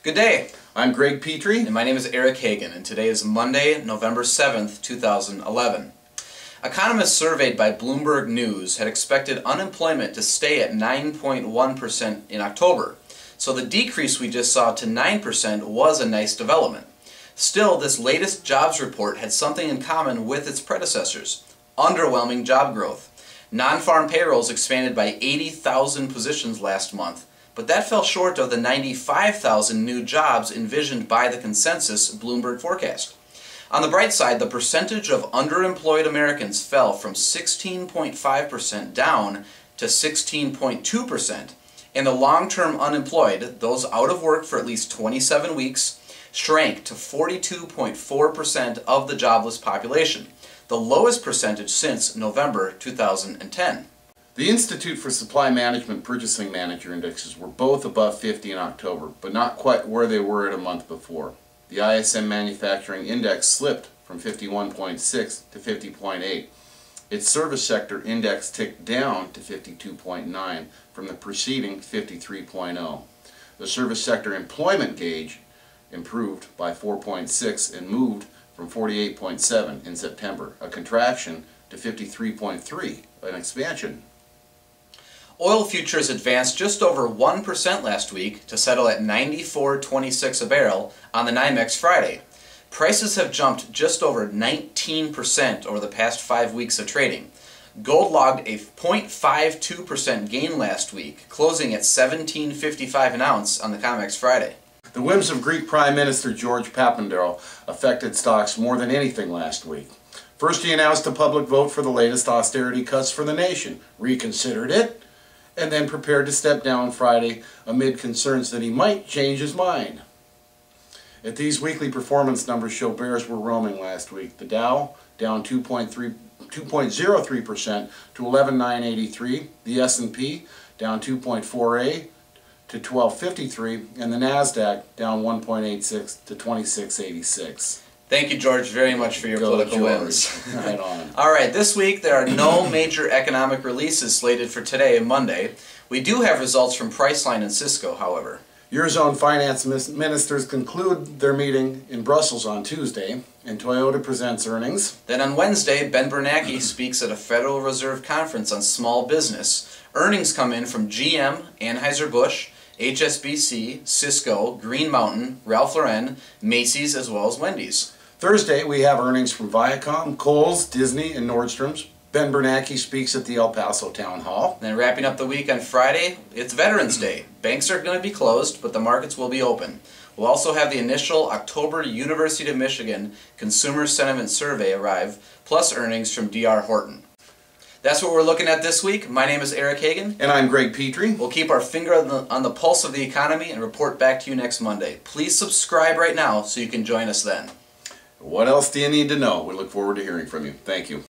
Good day. I'm Greg Petrie. And my name is Eric Hagan, and today is Monday, November 7th, 2011. Economists surveyed by Bloomberg News had expected unemployment to stay at 9.1% in October, so the decrease we just saw to 9% was a nice development. Still, this latest jobs report had something in common with its predecessors: underwhelming job growth. Non-farm payrolls expanded by 80,000 positions last month, but that fell short of the 95,000 new jobs envisioned by the consensus Bloomberg forecast. On the bright side, the percentage of underemployed Americans fell from 16.5% down to 16.2%, and the long-term unemployed, those out of work for at least 27 weeks, shrank to 42.4% of the jobless population, the lowest percentage since November 2010. The Institute for Supply Management Purchasing Manager Indexes were both above 50 in October, but not quite where they were a month before. The ISM Manufacturing Index slipped from 51.6 to 50.8. Its service sector index ticked down to 52.9 from the preceding 53.0. The service sector employment gauge improved by 4.6 and moved from 48.7 in September, a contraction, to 53.3, an expansion. Oil futures advanced just over 1% last week to settle at $94.26 a barrel on the NYMEX Friday. Prices have jumped just over 19% over the past 5 weeks of trading. Gold logged a 0.52% gain last week, closing at $17.55 an ounce on the COMEX Friday. The whims of Greek Prime Minister George Papandreou affected stocks more than anything last week. First, he announced a public vote for the latest austerity cuts for the nation, reconsidered it, and then prepared to step down Friday amid concerns that he might change his mind. If these weekly performance numbers show bears were roaming last week, the Dow down 2.03% to 11,983, the S&P down 2.48 to 1253, and the NASDAQ down 1.86 to 2686. Thank you, George, very much for your political wins. Right on. All right, this week there are no major economic releases slated for today, Monday. We do have results from Priceline and Cisco, however. Eurozone finance ministers conclude their meeting in Brussels on Tuesday, and Toyota presents earnings. Then on Wednesday, Ben Bernanke speaks at a Federal Reserve conference on small business. Earnings come in from GM, Anheuser-Busch, HSBC, Cisco, Green Mountain, Ralph Lauren, Macy's, as well as Wendy's. Thursday, we have earnings from Viacom, Kohl's, Disney, and Nordstrom's. Ben Bernanke speaks at the El Paso Town Hall. Then wrapping up the week on Friday, it's Veterans Day. Banks are going to be closed, but the markets will be open. We'll also have the initial October University of Michigan Consumer Sentiment Survey arrive, plus earnings from D.R. Horton. That's what we're looking at this week. My name is Eric Hagan. And I'm Greg Petrie. We'll keep our finger on the pulse of the economy and report back to you next Monday. Please subscribe right now so you can join us then. What else do you need to know? We look forward to hearing from you. Thank you.